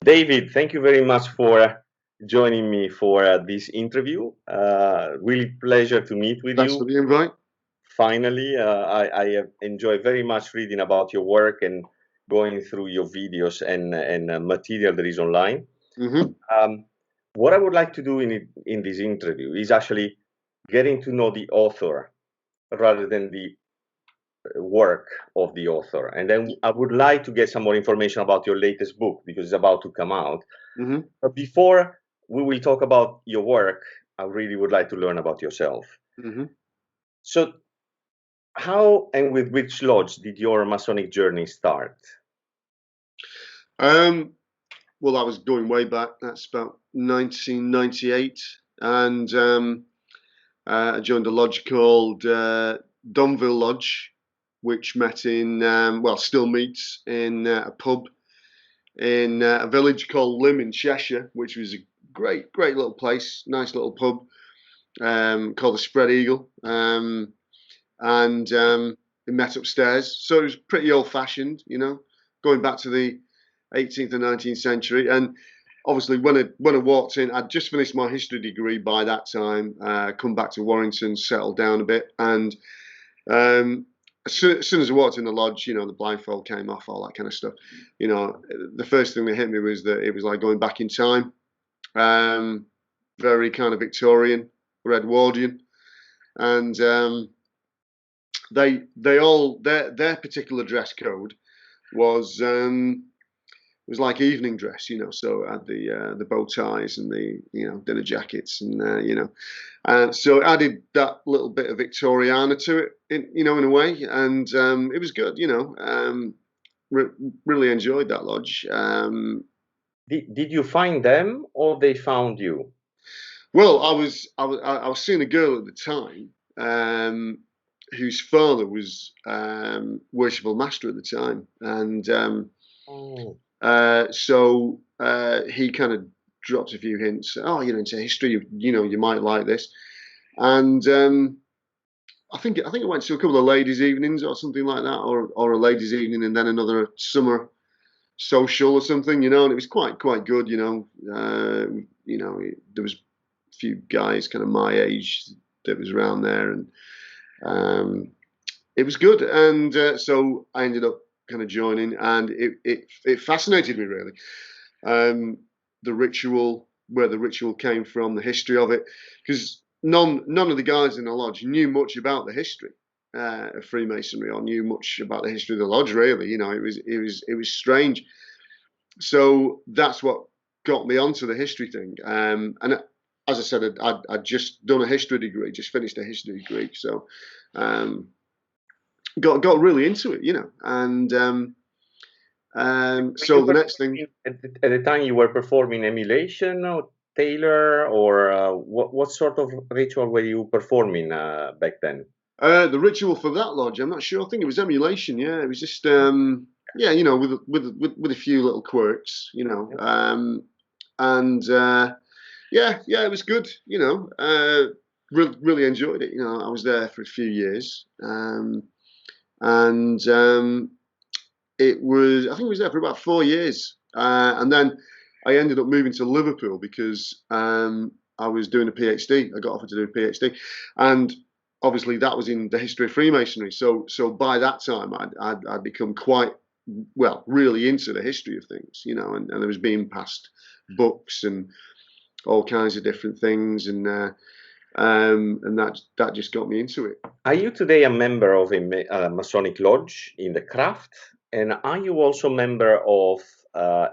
David, thank you very much for joining me for this interview. Really pleasure to meet with Thanks you. for the invite. Finally, I have enjoyed very much reading about your work and going through your videos and material that is online. Mm-hmm. What I would like to do in this interview is actually getting to know the author rather than the work of the author. And then I would like to get some more information about your latest book because it's about to come out. Mm-hmm. But before we will talk about your work, I really would like to learn about yourself. Mm-hmm. So, how and with which lodge did your Masonic journey start? Well, I was going way back. That's about 1998, and I joined a lodge called Donville Lodge, which met in still meets in a pub in a village called Lymm in Cheshire, which was a great little place, nice little pub called the Spread Eagle, and it met upstairs. So it was pretty old-fashioned, going back to the 18th and 19th century. And obviously, when I walked in, I'd just finished my history degree by that time. Come back to Warrington, settled down a bit, and as soon as I walked in the lodge, the blindfold came off, all that kind of stuff. The first thing that hit me was that it was like going back in time. Very kind of Victorian, Edwardian, and their particular dress code was like evening dress, So it had the bow ties and the dinner jackets, and so it added that little bit of Victoriana to it, in a way, and it was good, really enjoyed that lodge. Did you find them or they found you? Well, I was seeing a girl at the time, whose father was worshipful master at the time, and so he kind of dropped a few hints. Oh, you're into history, you might like this, and I think I went to a couple of ladies' evenings or something like that, or a ladies' evening and then another summer social or something, and it was quite good, there was a few guys kind of my age that was around there, and it was good, and so I ended up kind of joining, and it fascinated me really, the ritual, where the ritual came from, the history of it, because none of the guys in the lodge knew much about the history of Freemasonry, or knew much about the history of the lodge. Really, it was strange. So that's what got me onto the history thing. And as I said, I'd just done a history degree, just finished a history degree, so got really into it, and so the next thing, at the time you were performing emulation or Taylor, or what sort of ritual were you performing back then? The ritual for that lodge, I'm not sure. I think it was emulation. Yeah, it was just with a few little quirks, and it was good. Really enjoyed it. I was there for a few years, and it was, I think I was there for about 4 years, and then I ended up moving to Liverpool because I was doing a PhD. I got offered to do a PhD, and obviously that was in the history of Freemasonry. So by that time, I'd become quite really into the history of things, and I was being passed books and all kinds of different things, and that just got me into it. Are you today a member of a Masonic Lodge in the craft? And are you also a member of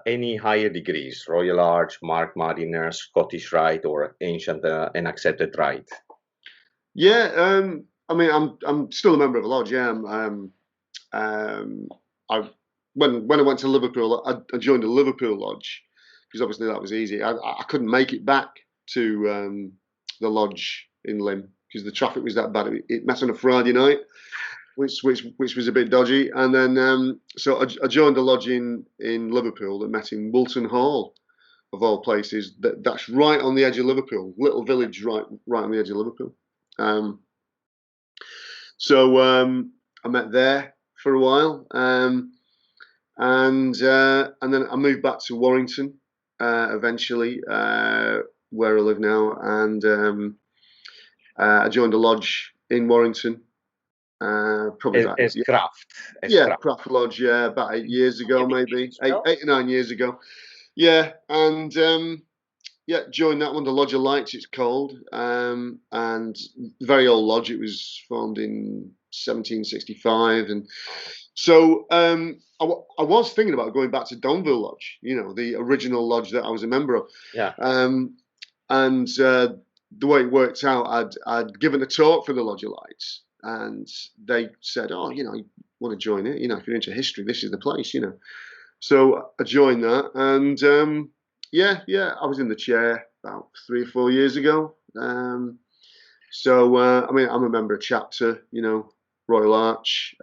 any higher degrees, Royal Arch, Mark Mariner, Scottish Rite, or Ancient and Accepted Rite? Yeah, I mean, I'm still a member of a lodge. Yeah, when I went to Liverpool, I joined a Liverpool lodge because obviously that was easy. I couldn't make it back to the lodge in Lymm because the traffic was that bad. It met on a Friday night, which was a bit dodgy. And then so I joined a lodge in Liverpool that met in Woolton Hall, of all places. That's right on the edge of Liverpool, little village right on the edge of Liverpool. So I met there for a while, and then I moved back to Warrington eventually, where I live now, and I joined a lodge in Warrington. Probably about As craft. Craft Lodge. Yeah, about 8 years ago, maybe Well, 8 or 9 years ago. Yeah, and joined that one, the Lodge of Lights, it's called, and very old lodge. It was formed in 1765, and so I was thinking about going back to Donville Lodge, the original lodge that I was a member of. Yeah. And the way it worked out, I'd given a talk for the Lodge of Lights, and they said, "Oh, you want to join it? If you're into history, this is the place." So I joined that, and I was in the chair about 3 or 4 years ago. So I'm a member of chapter, Royal Arch,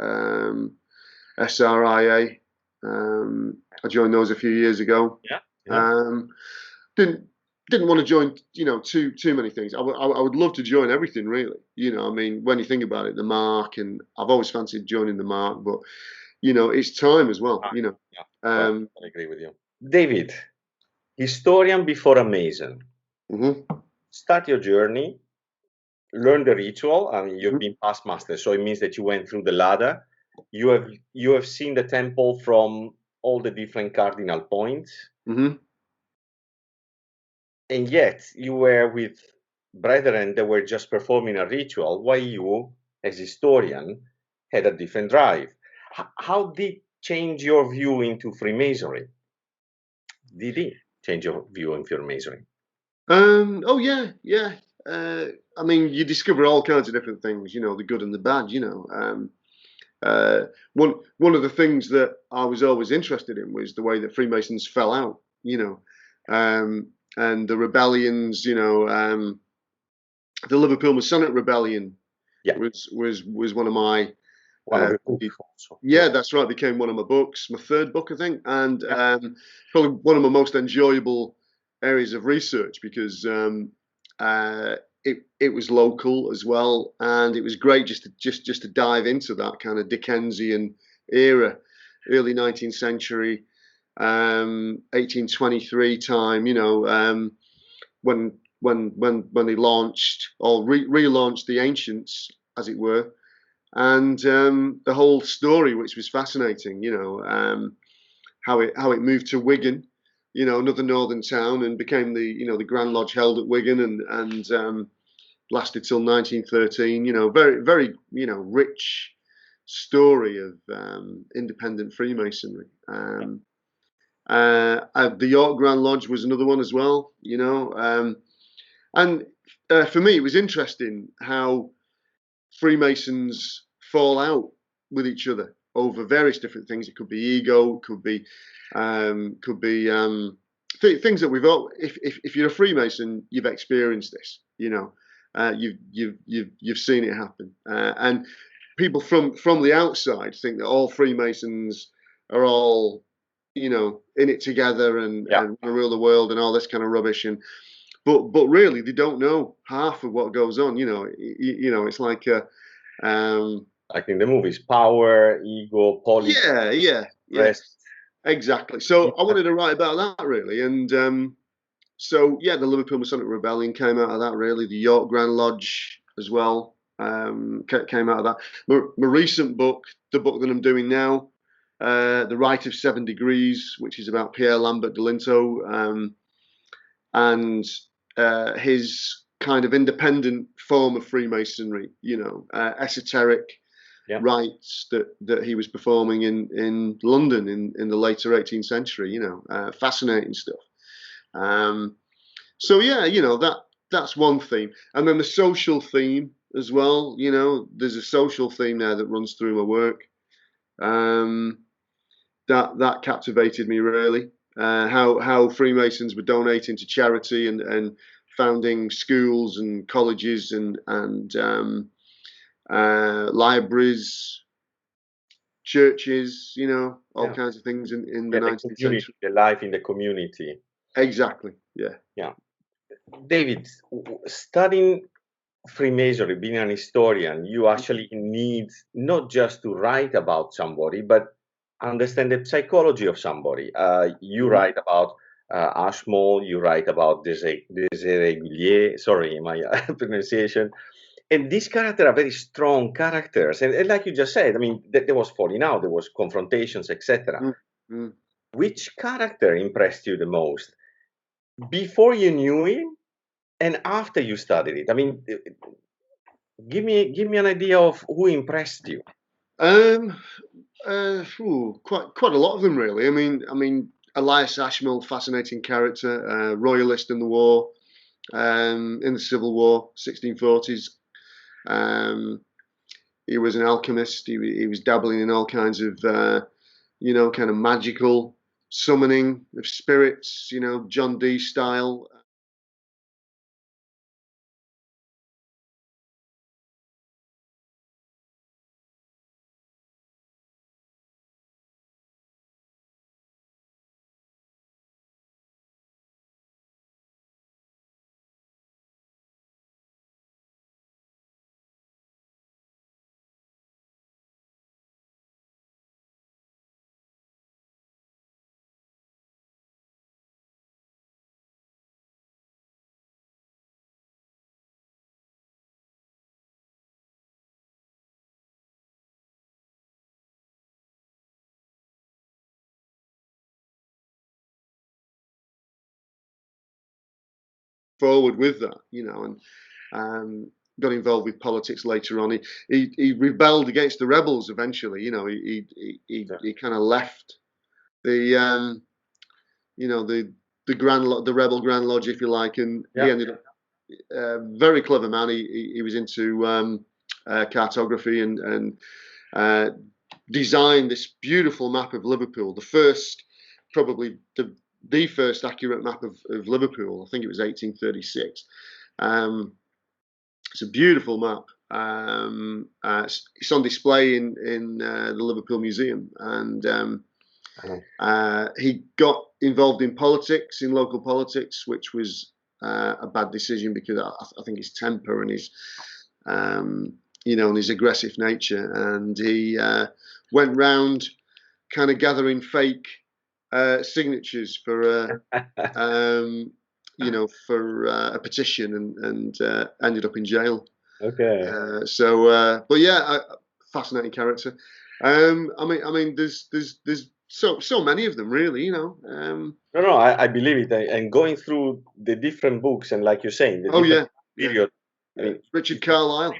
SRIA. I joined those a few years ago. Yeah. Didn't want to join, too many things. I would love to join everything, really. When you think about it, the Mark, and I've always fancied joining the Mark, but it's time as well. I agree with you, David. Historian before a Mason. Start your journey. Learn the ritual. I mean, you've been past master, so it means that you went through the ladder. You have seen the temple from all the different cardinal points. And yet you were with brethren that were just performing a ritual, while you, as historian, had a different drive. How did change your view into Freemasonry? Did it change your view in Freemasonry? Oh yeah. You discover all kinds of different things, the good and the bad. One of the things that I was always interested in was the way that Freemasons fell out, and the rebellions, the Liverpool Masonic Rebellion was one of my that's right, became one of my books, my third book, I think, and probably one of my most enjoyable areas of research, because it was local as well, and it was great just to dive into that kind of Dickensian era, early 19th century, 1823 time, when they launched or relaunched the Ancients, as it were, and the whole story, which was fascinating, how it moved to Wigan, another northern town, and became the Grand Lodge held at Wigan, and lasted till 1913. Very, very, rich story of independent Freemasonry. The York Grand Lodge was another one as well. And for me, it was interesting how Freemasons fall out with each other over various different things. It could be ego, could be things that we've all. If you're a Freemason, you've experienced this. You've seen it happen, and people from the outside think that all Freemasons are all in it together and rule the world and all this kind of rubbish, but really they don't know half of what goes on. It's like like in the movies, power, ego, politics. Yes, exactly. So I wanted to write about that, really, and the Liverpool Masonic Rebellion came out of that, really. The York Grand Lodge as well came out of that. My recent book, the book that I'm doing now, The Rite of 7 Degrees, which is about Pierre Lambert de Lintot, and his kind of independent form of Freemasonry, esoteric rites that he was performing in London in the later 18th century, fascinating stuff. That's one theme. And then the social theme as well, there's a social theme there that runs through my work. That captivated me, really. How Freemasons were donating to charity and founding schools and colleges and libraries, churches, all kinds of things in the 19th century. The life in the community. Exactly. Yeah. David, studying Freemasonry, being an historian, you actually need not just to write about somebody, but understand the psychology of somebody. You write about Ashmole, you write about Desiree, sorry, my pronunciation. And these characters are very strong characters. And like you just said, I mean, there was falling out, there was confrontations, etc. Mm. Which character impressed you the most before you knew him and after you studied it? I mean, give me an idea of who impressed you. Quite a lot of them, really. I mean, Elias Ashmole, fascinating character, royalist in the war, in the Civil War, 1640s. He was an alchemist. He was dabbling in all kinds of, kind of magical summoning of spirits, John Dee style. Forward with that, and got involved with politics later on. He rebelled against the rebels eventually. He kind of left the the rebel Grand Lodge, if you like, and he ended up very clever man. He was into cartography and designed this beautiful map of Liverpool, the first, probably the first accurate map of Liverpool. I think it was 1836. It's a beautiful map. It's on display in the Liverpool Museum, and he got involved in politics, in local politics, which was a bad decision because I think his temper and his and his aggressive nature, and he went round kind of gathering fake signatures for for a petition, and ended up in jail. Okay. But yeah, fascinating character. I mean, there's so many of them, really. No, I believe it. And going through the different books, and like you're saying, the different period. I mean, Richard Carlisle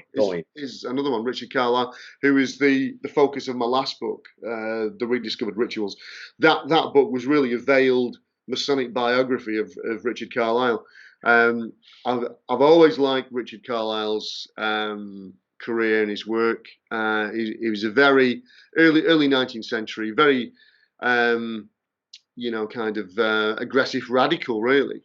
is another one. Richard Carlisle, who is the focus of my last book, The Rediscovered Rituals. That book was really a veiled Masonic biography of Richard Carlisle. I've always liked Richard Carlisle's career and his work. He was a very early 19th century, very kind of aggressive radical, really.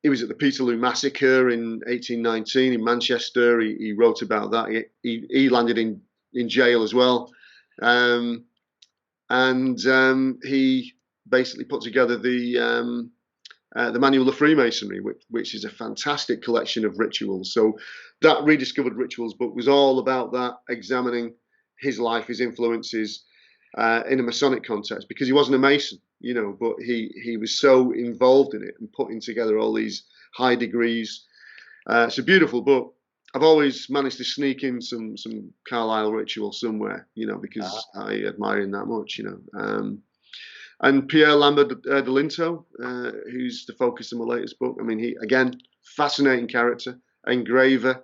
He was at the Peterloo Massacre in 1819 in Manchester. He wrote about that. He landed in jail as well. He basically put together the Manual of Freemasonry, which is a fantastic collection of rituals. So that Rediscovered Rituals book was all about that, examining his life, his influences in a Masonic context, because he wasn't a Mason, but he was so involved in it and putting together all these high degrees. It's a beautiful book. I've always managed to sneak in some Carlisle ritual somewhere, because I admire him that much, and Pierre Lambert de Linto, who's the focus of my latest book. I mean, he, again, fascinating character, engraver,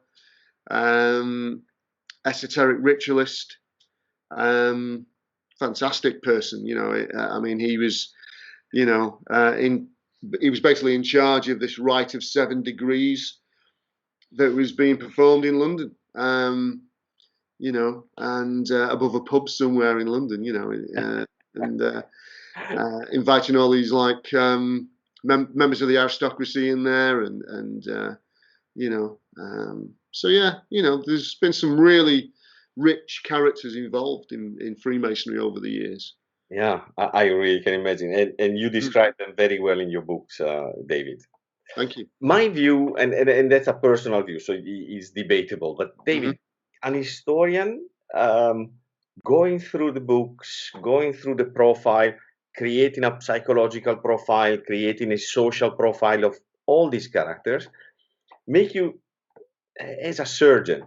esoteric ritualist, fantastic person. I mean, he was, he was basically in charge of this rite of 7 degrees that was being performed in London, and above a pub somewhere in London, and inviting all these members of the aristocracy in there, so yeah, there's been some really rich characters involved in Freemasonry over the years. Yeah, I really can imagine, and you describe them very well in your books, David. Thank you. My view, and that's a personal view, so it's debatable, but David, an historian going through the books, going through the profile, creating a psychological profile, creating a social profile of all these characters, make you, as a surgeon,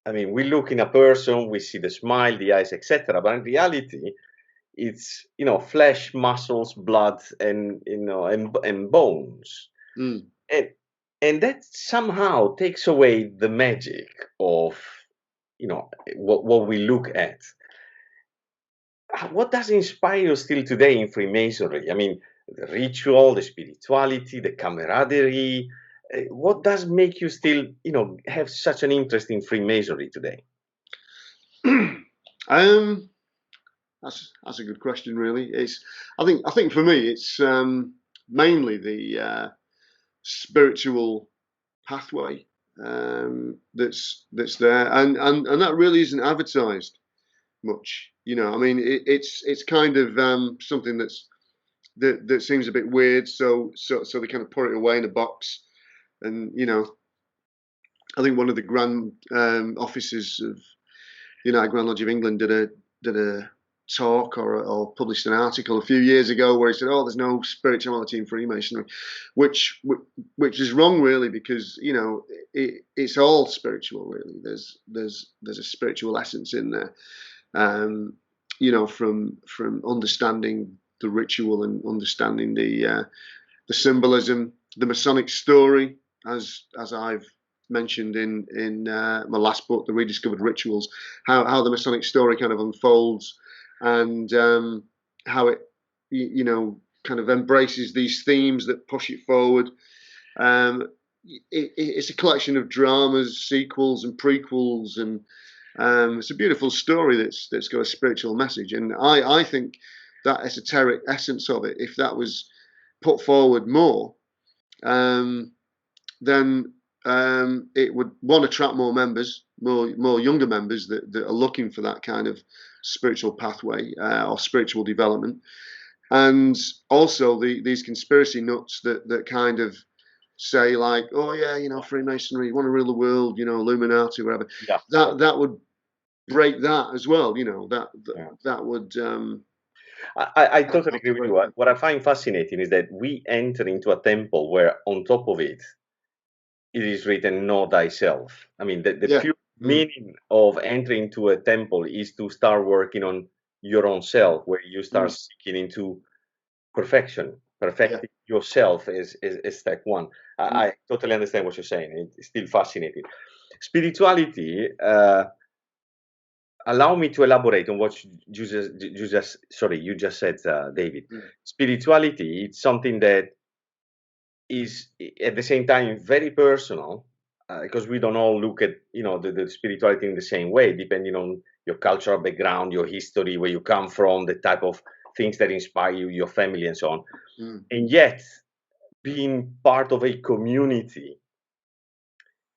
I mean, we look in a person, we see the smile, the eyes, etc. But in reality, it's, flesh, muscles, blood, and and bones, Mm. and that somehow takes away the magic of what we look at. What does inspire you still today in Freemasonry? I mean, the ritual, the spirituality, the camaraderie. What does make you still, have such an interest in Freemasonry today? um, that's a good question, really. I think for me, it's mainly the spiritual pathway that's there, and that really isn't advertised much. I mean, it's kind of something that seems a bit weird, so they kind of put it away in a box, and I think one of the grand officers of the United Grand Lodge of England did a talk or published an article a few years ago where he said, "Oh, there's no spirituality in Freemasonry," which is wrong, really, because it's all spiritual, really. There's a spiritual essence in there, from understanding the ritual and understanding the symbolism, the Masonic story, as I've mentioned in my last book, The Rediscovered Rituals, how the Masonic story kind of unfolds, and how it kind of embraces these themes that push it forward. It's a collection of dramas, sequels, and prequels, and it's a beautiful story that's got a spiritual message. And I think that esoteric essence of it, if that was put forward more, then it would attract more members, more younger members that are looking for that kind of spiritual pathway or spiritual development, and also these conspiracy nuts that kind of say, like, oh yeah, Freemasonry, you want to rule the world, Illuminati, whatever. Yeah. That would break that as well. That would. I totally agree with you. What I find fascinating is that we enter into a temple where on top of it is written "Know thyself." I mean, the Yeah. pure meaning of entering into a temple is to start working on your own self, where you start seeking into perfection. Perfecting yourself is step one. I totally understand what you're saying. It's still fascinating. Spirituality. Allow me to elaborate on what you just said, David. Spirituality, it's something that is at the same time very personal, because we don't all look at the spirituality in the same way, depending on your cultural background, your history, where you come from, the type of things that inspire you, your family, and so on. And yet, being part of a community,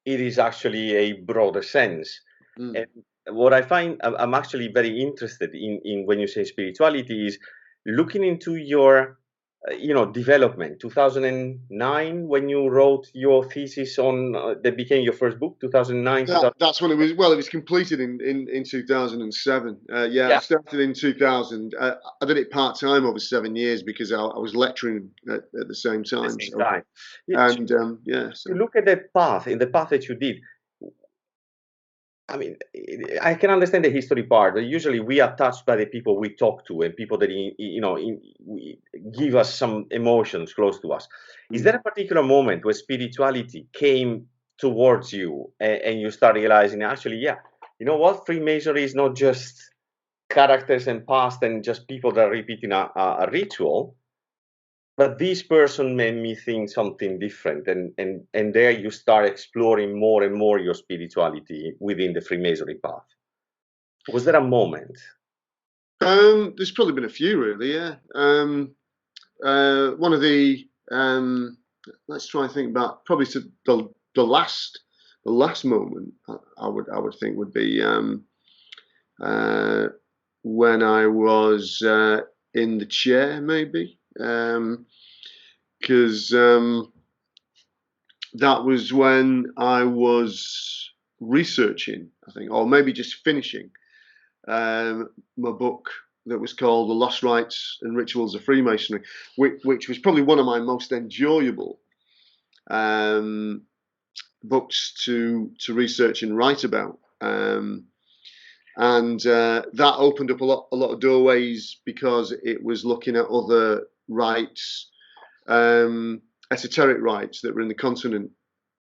it is actually a broader sense. And what I find I'm actually very interested in when you say spirituality is looking into your development. 2009, when you wrote your thesis on that became your first book. 2009. That's when it was. Well, it was completed in 2007. I started in 2000. I did it part time over 7 years because I was lecturing at the same time. To look at that path, in the path that you did, I mean, I can understand the history part, but usually we are touched by the people we talk to and people that give us some emotions close to us. Is there a particular moment where spirituality came towards you and you start realizing, actually, yeah, you know what, Freemasonry is not just characters and past and just people that are repeating a ritual, but this person made me think something different, and there you start exploring more and more your spirituality within the Freemasonry path. Was there a moment? There's probably been a few, really. Yeah. One of the let's try and think about probably the last moment I would think would be when I was in the chair, maybe. Because that was when I was researching, I think, or maybe just finishing my book that was called The Lost Rites and Rituals of Freemasonry, which was probably one of my most enjoyable books to research and write about. And that opened up a lot of doorways, because it was looking at other rites, esoteric rites that were in the continent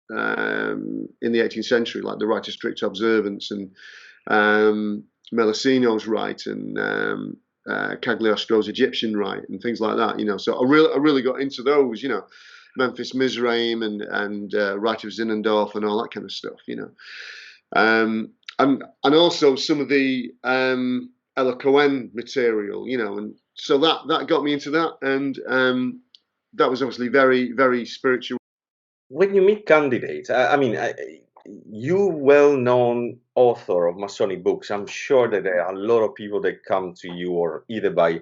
in the 18th century, like the rite of strict observance and Meliseno's rite and Cagliostro's Egyptian rite and things like that. So I really got into those. Memphis Mizraim and rite of Zinzendorf and all that kind of stuff. And also some of the Ella Cohen material, and so that got me into that, and that was obviously very, very spiritual. When you meet candidates, you well-known author of Masonic books, I'm sure that there are a lot of people that come to you, or either by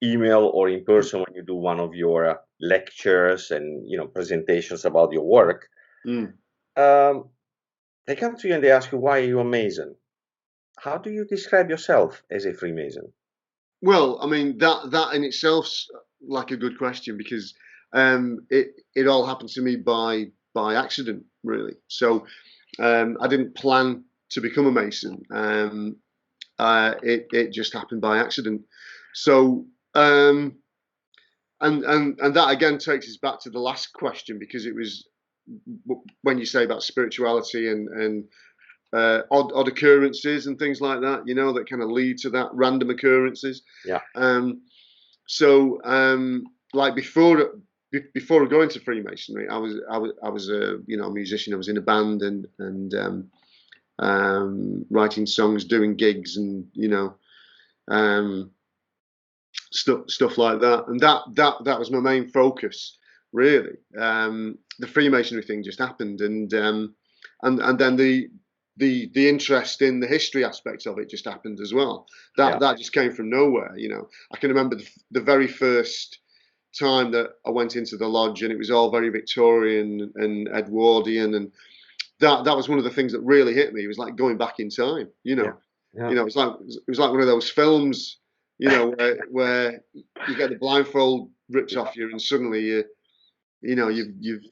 email or in person when you do one of your lectures and presentations about your work. They come to you and they ask you, why are you a Mason? How do you describe yourself as a Freemason? Well, that in itself's like a good question, because it all happened to me by accident, really. So I didn't plan to become a Mason. It just happened by accident. So and that again takes us back to the last question, because it was when you say about spirituality and odd occurrences and things like that, that kind of lead to that, random occurrences. Yeah. So like before going to Freemasonry, I was a musician. I was in a band and writing songs, doing gigs, and stuff like that. And that was my main focus, really. The Freemasonry thing just happened, and then the interest in the history aspect of it just happened as well. That just came from nowhere. I can remember the very first time that I went into the lodge, and it was all very Victorian and Edwardian, and that was one of the things that really hit me. It was like going back in time. It was like one of those films, where you get the blindfold ripped off you, and suddenly you've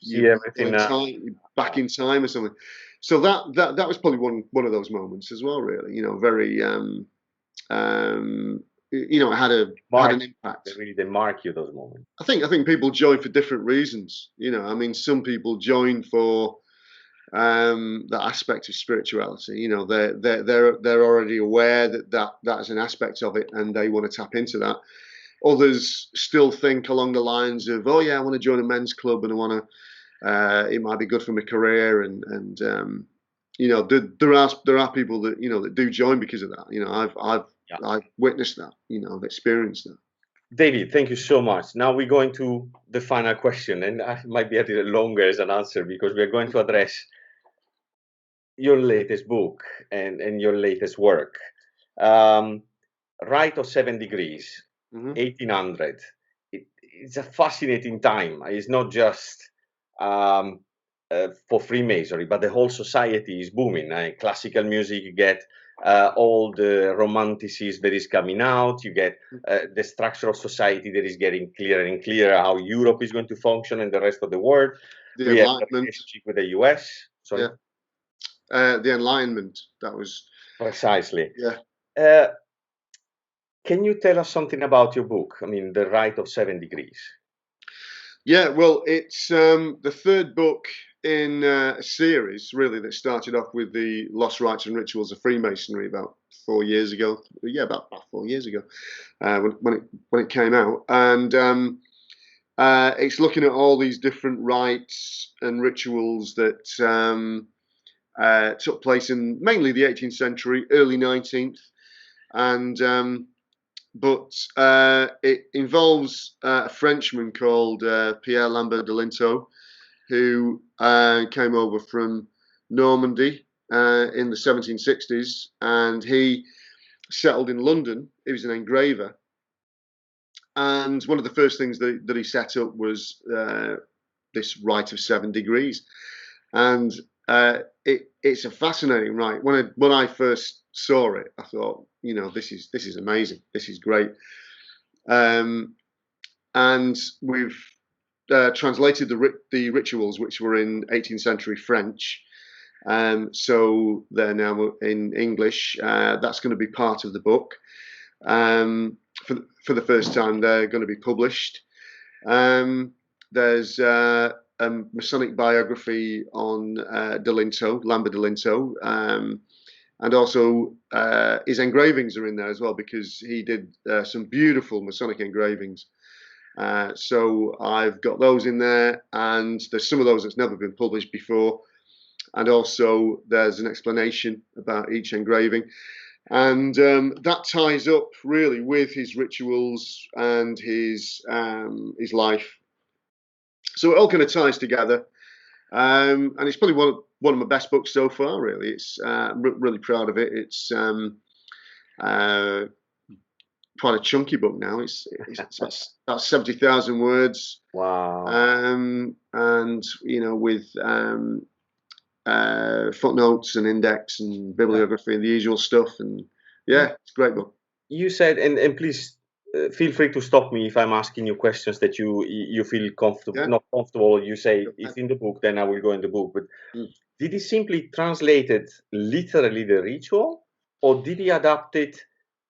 back in time or something. So that was probably one of those moments as well, really. Very it had an impact. They mark you, those moments. I think people join for different reasons. Some people join for that aspect of spirituality. They're already aware that is an aspect of it, and they want to tap into that. Others still think along the lines of, oh yeah, I want to join a men's club, and I want to. It might be good for my career, and there are people that that do join because of that. I've witnessed that. I've experienced that. David, thank you so much. Now we're going to the final question, and I might be a little longer as an answer, because we are going to address your latest book and your latest work. Rite of 7 Degrees, 1800. It's a fascinating time. It's not just for Freemasonry, but the whole society is booming. Classical music, you get all the romanticism that is coming out. You get the structure of society that is getting clearer and clearer, how Europe is going to function and the rest of the world. We have the relationship with the US. Sorry. Yeah. The Enlightenment, that was... Precisely. Yeah. Can you tell us something about your book? The Rite of 7 Degrees. Yeah, well, it's the third book in a series, really, that started off with the Lost Rites and Rituals of Freemasonry about 4 years ago. Yeah, about 4 years ago, when it came out, and it's looking at all these different rites and rituals that took place in mainly the 18th century, early 19th, and but it involves a Frenchman called Pierre Lambert de Lintot, who came over from Normandy in the 1760s, and he settled in London. He was an engraver, and one of the first things that he set up was this Rite of 7 Degrees, and it's a fascinating rite. When I first saw it, I thought, you know, this is amazing. This is great. And we've translated the rituals, which were in 18th century French. So they're now in English. That's going to be part of the book. For the first time, they're going to be published. There's a Masonic biography on Lambert Delinto, and also his engravings are in there as well, because he did some beautiful Masonic engravings. So I've got those in there, and there's some of those that's never been published before. And also there's an explanation about each engraving. And that ties up really with his rituals and his life. So it all kind of ties together. And it's probably one of my best books so far, really. It's really proud of it. It's quite a chunky book now. It's about 70,000 words. Wow. And, you know, with footnotes and index and bibliography and the usual stuff. And yeah, it's a great book. You said, and please feel free to stop me if I'm asking you questions that you feel comfortable, not comfortable. You say it's in the book, then I will go in the book. But did he simply translate it literally the ritual, or did he adapt it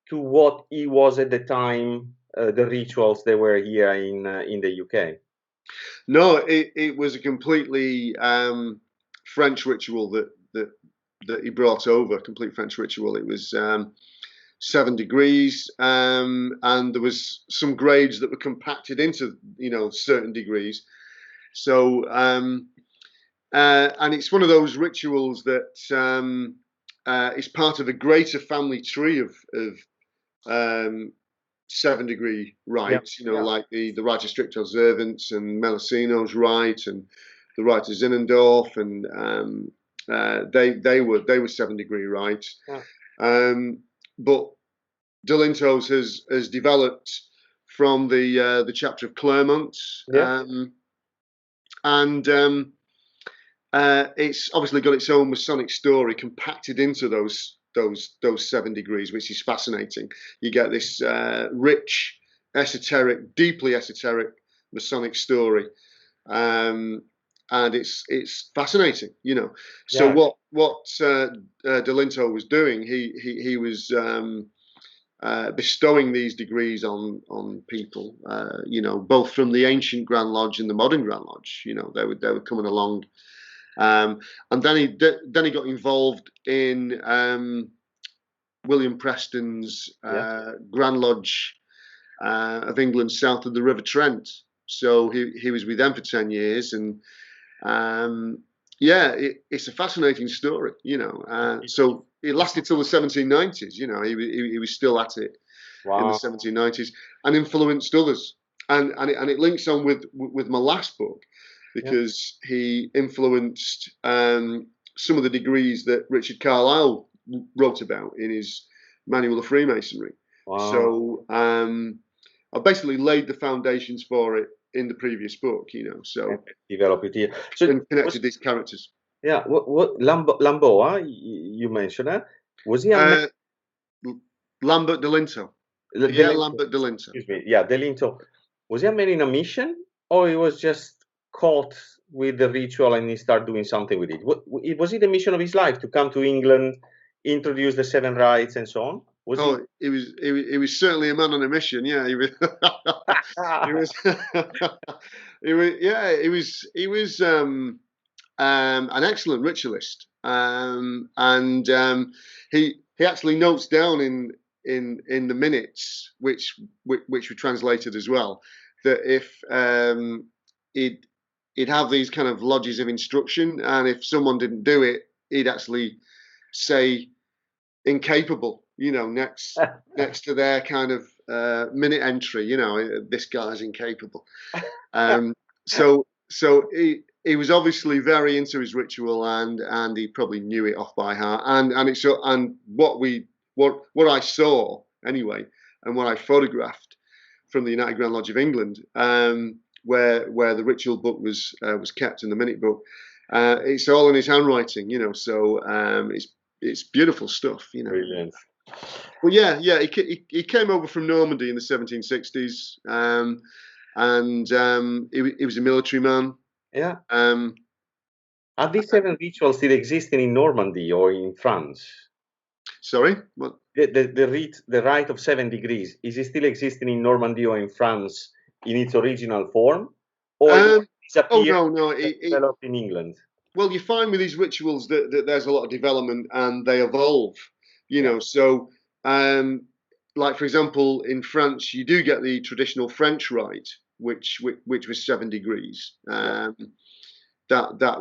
to what he was at the time, the rituals that were here in the UK? No, it was a completely French ritual that he brought over, complete French ritual. It was 7 degrees, and there was some grades that were compacted into, you know, certain degrees. So, and it's one of those rituals that is part of a greater family tree of 7-degree rites, like the rite of strict observance and Melosino's rite and the rite of Zinzendorf, and they were 7-degree rites. But Delinto's has developed from the chapter of Clermont, and it's obviously got its own Masonic story compacted into those 7 degrees, which is fascinating. You get this rich, esoteric, deeply esoteric Masonic story, and it's fascinating, you know. So what Delinto was doing, he was bestowing these degrees on people, you know, both from the ancient Grand Lodge and the modern Grand Lodge. You know, they were coming along. And then he got involved in William Preston's Grand Lodge of England south of the River Trent. So he was with them for 10 years, and it's a fascinating story, you know. So it lasted till the 1790s. You know, he was still at it in the 1790s, and influenced others. And it links on with my last book, because he influenced some of the degrees that Richard Carlisle wrote about in his Manual of Freemasonry. So I basically laid the foundations for it in the previous book, you know. So develop it here. So and connected these characters. Yeah, what Lamboa you mentioned that? Was he Lambert Delinto? Lambert Delinto. Excuse me. Yeah, Delinto. Was he a man in a mission, or he was just caught with the ritual and he started doing something with it? Was it the mission of his life to come to England, introduce the 7 rites and so on? He was certainly a man on a mission. Yeah, he was. he was an excellent ritualist, and he actually notes down in the minutes, which were translated as well, that if he'd have these kind of lodges of instruction, and if someone didn't do it, he'd actually say incapable, you know, next to their kind of minute entry, you know, this guy's incapable. So he was obviously very into his ritual, and he probably knew it off by heart. And what I saw anyway, and what I photographed from the United Grand Lodge of England, where the ritual book was kept in the minute book, it's all in his handwriting, you know. So it's beautiful stuff, you know. Brilliant. Well, yeah, he came over from Normandy in the 1760s, and he was a military man. Yeah. Um, Are these 7 rituals still existing in Normandy or in France? Sorry, what? The rite of 7 degrees, is it still existing in Normandy or in France in its original form? Or it Oh disappeared no, and developed in England? well, you find with these rituals that there's a lot of development and they evolve, you Yeah. know. So, like for example, in France, you do get the traditional French rite, which was 7 degrees. That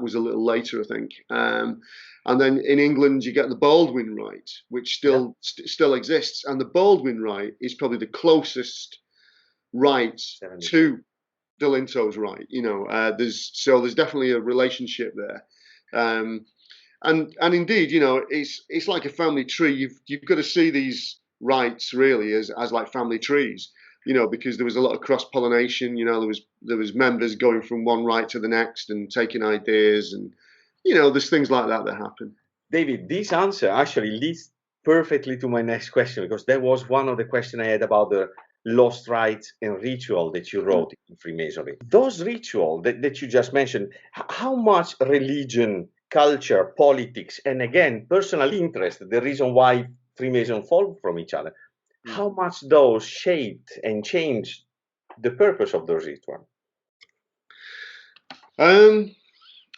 was a little later, I think. And then in England, you get the Baldwin rite, which still exists, and the Baldwin rite is probably the closest rite to Delinto's rite. You know, there's definitely a relationship there. And indeed, you know, it's like a family tree. You've got to see these rites really as like family trees, you know, because there was a lot of cross pollination. You know, there was members going from one rite to the next and taking ideas, and you know, there's things like that happen. David, this answer actually leads perfectly to my next question, because that was one of the questions I had about the lost rites and ritual that you wrote in Freemasonry. Those rituals that you just mentioned, how much religion, culture, politics, and again, personal interest, the reason why Freemasons fall from each other, how much those shaped and changed the purpose of those rituals?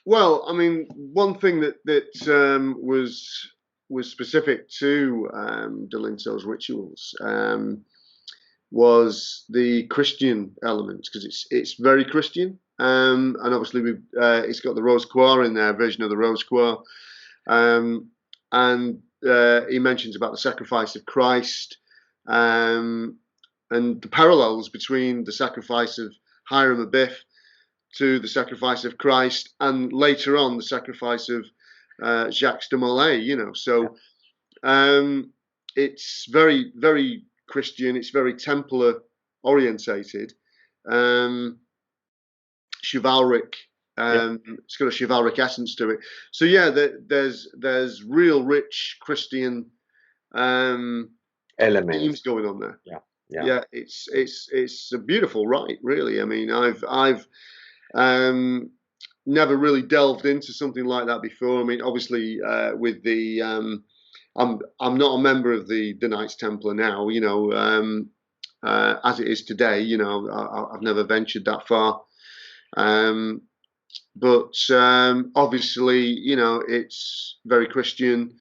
Well, I mean, one thing that was specific to Delinto's rituals was the Christian element, because it's very Christian, and obviously it's got the Rose Croix in there, version of the Rose Croix, and he mentions about the sacrifice of Christ, and the parallels between the sacrifice of Hiram Abiff to the sacrifice of Christ, and later on the sacrifice of Jacques de Molay. You know, so it's very, very Christian. It's very Templar orientated, chivalric. It's got a chivalric essence to it. So yeah, there's real rich Christian themes going on there. Yeah, it's a beautiful rite, really. I mean, I've never really delved into something like that before. I mean, obviously, with the I'm not a member of the Knights Templar now. You know, as it is today. You know, I've never ventured that far. But obviously, you know, it's very Christian,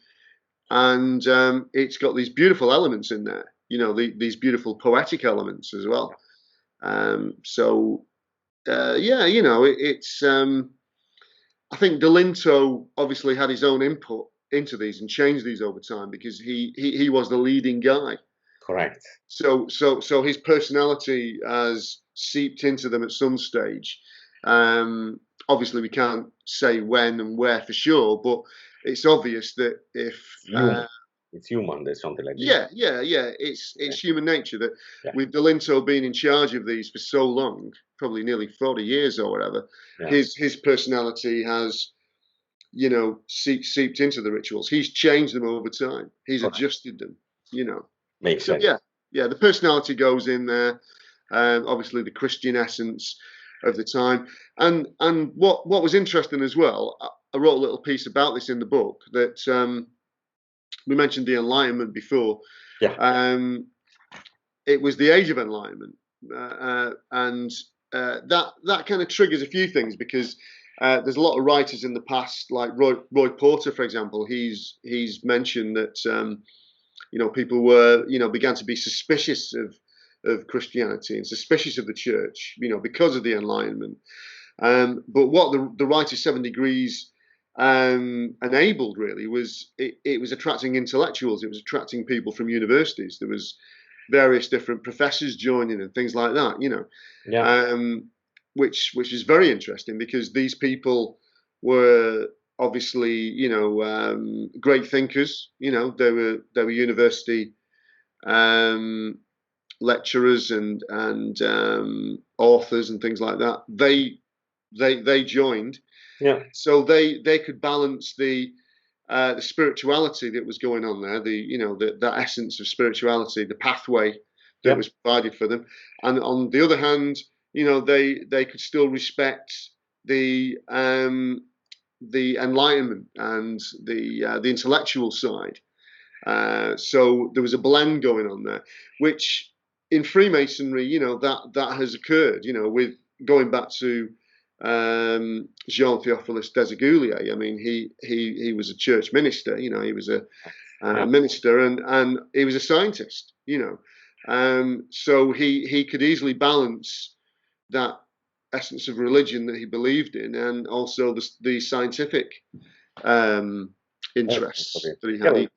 and it's got these beautiful elements in there. You know, these beautiful poetic elements as well. So yeah, you know, it's. I think Delinto obviously had his own input into these and changed these over time, because he was the leading guy. Correct. So his personality has seeped into them at some stage. Obviously, we can't say when and where for sure, but it's obvious that if it's human, there's something like this. Yeah. It's human nature that with Delinto being in charge of these for so long, probably nearly 40 years or whatever, his personality has, you know, seeped into the rituals. He's changed them over time. He's adjusted them, you know. Makes sense. Yeah, the personality goes in there. Obviously, the Christian essence of the time, and what was interesting as well. I wrote a little piece about this in the book, that we mentioned the Enlightenment before. It was the Age of Enlightenment, and that kind of triggers a few things, because there's a lot of writers in the past, like Roy Porter, for example. He's mentioned that you know, people were, you know, began to be suspicious of Christianity and suspicious of the church, you know, because of the Enlightenment. But what the rite of 7 degrees enabled really was it was attracting intellectuals. It was attracting people from universities. There was various different professors joining and things like that, you know, which is very interesting, because these people were obviously, you know, great thinkers. You know, they were university lecturers and authors and things like that. They joined, so they could balance the the spirituality that was going on there, that essence of spirituality, the pathway that was provided for them, and on the other hand, they could still respect the enlightenment and the intellectual side. So there was a blend going on there, which in Freemasonry, that has occurred. With going back to Jean Theophilus Desaguliers. I mean, he was a church minister. He was a minister, and he was a scientist. So he could easily balance that essence of religion that he believed in, and also the scientific interests that he had.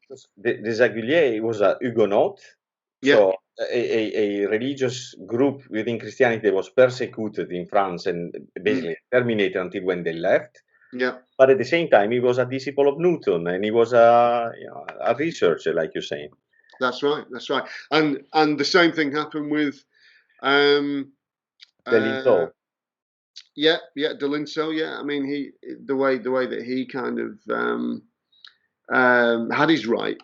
Desaguliers was a Huguenot, so a religious group within Christianity that was persecuted in France and basically terminated until when they left. Yeah. But at the same time, he was a disciple of Newton, and he was a researcher, like you're saying. That's right. That's right. And the same thing happened with Delinquent. Delinquent. Yeah, I mean, the way that he kind of had his right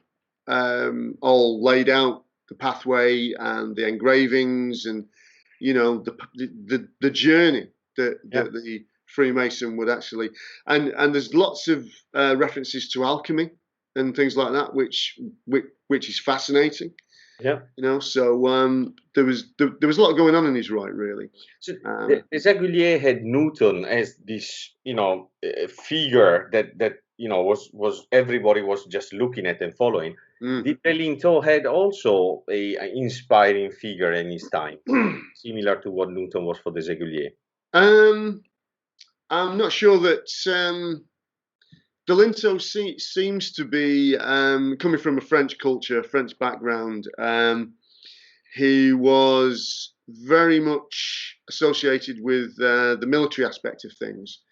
all laid out, the pathway and the engravings, and the journey that the Freemason would actually, and there's lots of references to alchemy and things like that, which is fascinating. Yeah. So there was a lot going on in his right, really. So Desaguliers had Newton as this, figure that was everybody was just looking at and following. Did Delinquent had also a inspiring figure in his time, similar to what Newton was for Desaguliers? I'm not sure that Delinquent seems to be coming from a French culture, French background. He was very much associated with the military aspect of things.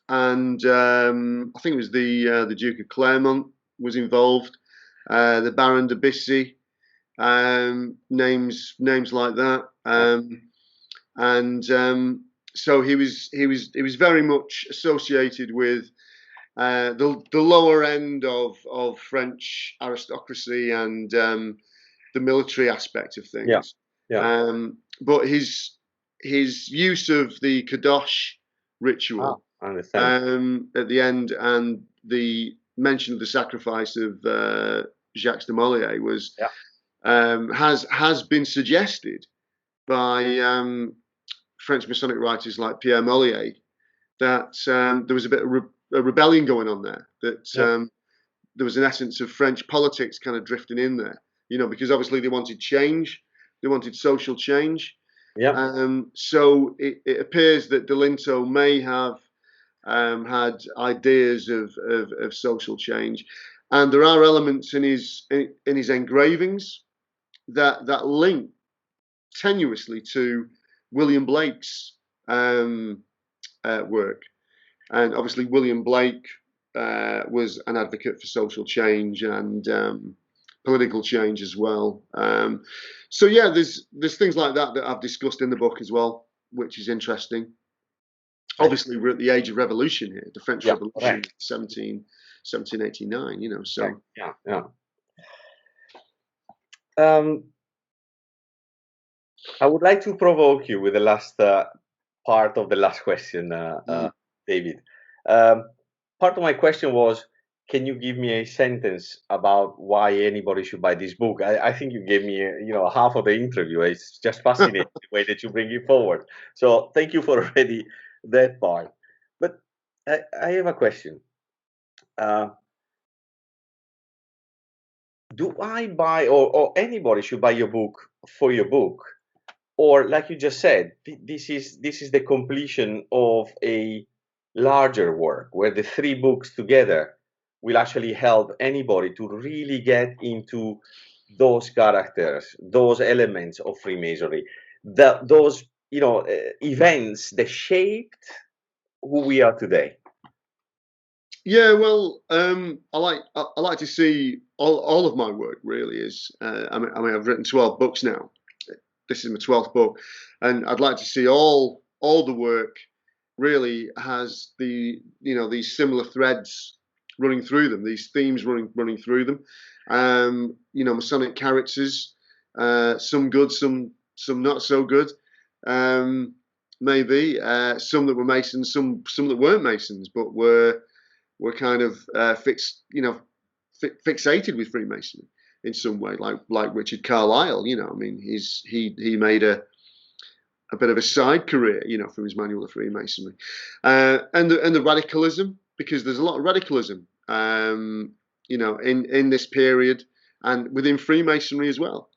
And I think it was the Duke of Clermont was involved, the Baron de Bissy, names like that, so he was very much associated with the lower end of French aristocracy and the military aspect of things. But his use of the Kadosh ritual at the end, and the mention of the sacrifice of Jacques de Molay was has been suggested by French Masonic writers like Pierre Mollier, that there was a bit of a rebellion going on there, that there was an essence of French politics kind of drifting in there, because obviously they wanted change, they wanted social change. So it appears that Delinquent may have had ideas of social change, and there are elements in his engravings that link tenuously to William Blake's work. And obviously William Blake was an advocate for social change and political change as well. So yeah, there's things like that I've discussed in the book as well, which is interesting. Obviously, we're at the age of revolution here, the French Revolution, 1789. So I would like to provoke you with the last part of the last question, David. Part of my question was, can you give me a sentence about why anybody should buy this book? I think you gave me, half of the interview. It's just fascinating the way that you bring it forward. So thank you for already that part. But I have a question. Do I buy, or anybody should buy your book for your book? Or like you just said, this is the completion of a larger work where the three books together will actually help anybody to really get into those characters, those elements of Freemasonry, those events that shaped who we are today. Yeah, well, I like to see all of my work. Really is. I mean, I've written 12 books now. This is my 12th book, and I'd like to see all the work really has these similar threads running through them, these themes running through them. Masonic characters, some good, some not so good. Maybe some that were Masons, some that weren't Masons, but were kind of fixated with Freemasonry in some way, like Richard Carlisle. I mean, he made a bit of a side career, from his manual of Freemasonry, and the radicalism, because there's a lot of radicalism, in this period and within Freemasonry as well.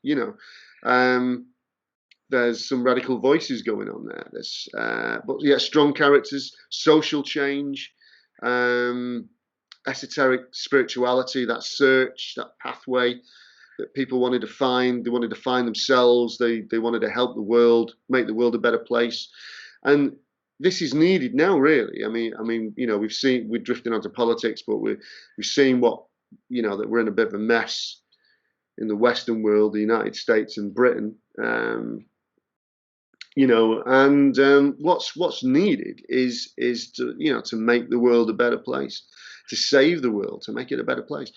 There's some radical voices going on there. There's, but yeah, strong characters, social change, esoteric spirituality, that search, that pathway that people wanted to find. They wanted to find themselves. They wanted to help the world, make the world a better place. And this is needed now, really. I mean, we're drifting onto politics, but we've seen that we're in a bit of a mess in the Western world, the United States and Britain. What's needed is to make the world a better place, to save the world, to make it a better place.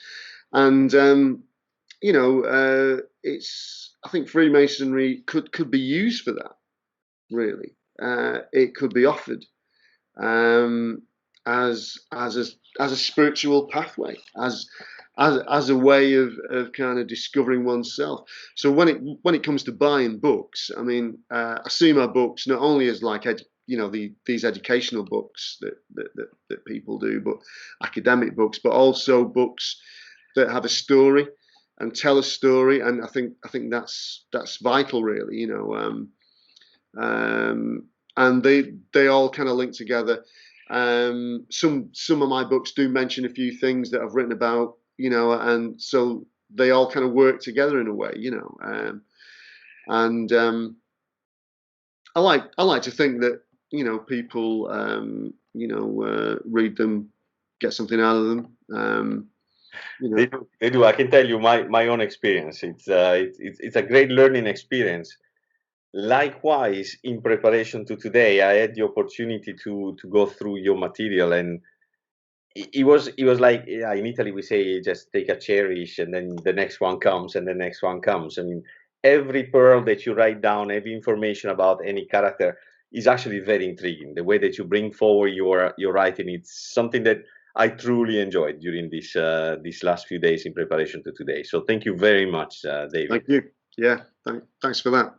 And I think Freemasonry could be used for that. Really, it could be offered as a spiritual pathway, as a way of kind of discovering oneself. So when it comes to buying books, I mean, I see my books not only as like these educational books that people do, but academic books, but also books that have a story and tell a story. And I think that's vital, really. And they all kind of link together. Some of my books do mention a few things that I've written about, and so they all kind of work together in a way, I like to think that people read them, get something out of them. They do. I can tell you my own experience. It's a great learning experience. Likewise, in preparation to today, I had the opportunity to go through your material, and it was like, yeah, in Italy we say just take a cherish, and then the next one comes, and the next one comes. I mean, every pearl that you write down, every information about any character is actually very intriguing. The way that you bring forward your writing, it's something that I truly enjoyed during these last few days in preparation to today. So thank you very much, David. Thank you. Yeah, thanks for that.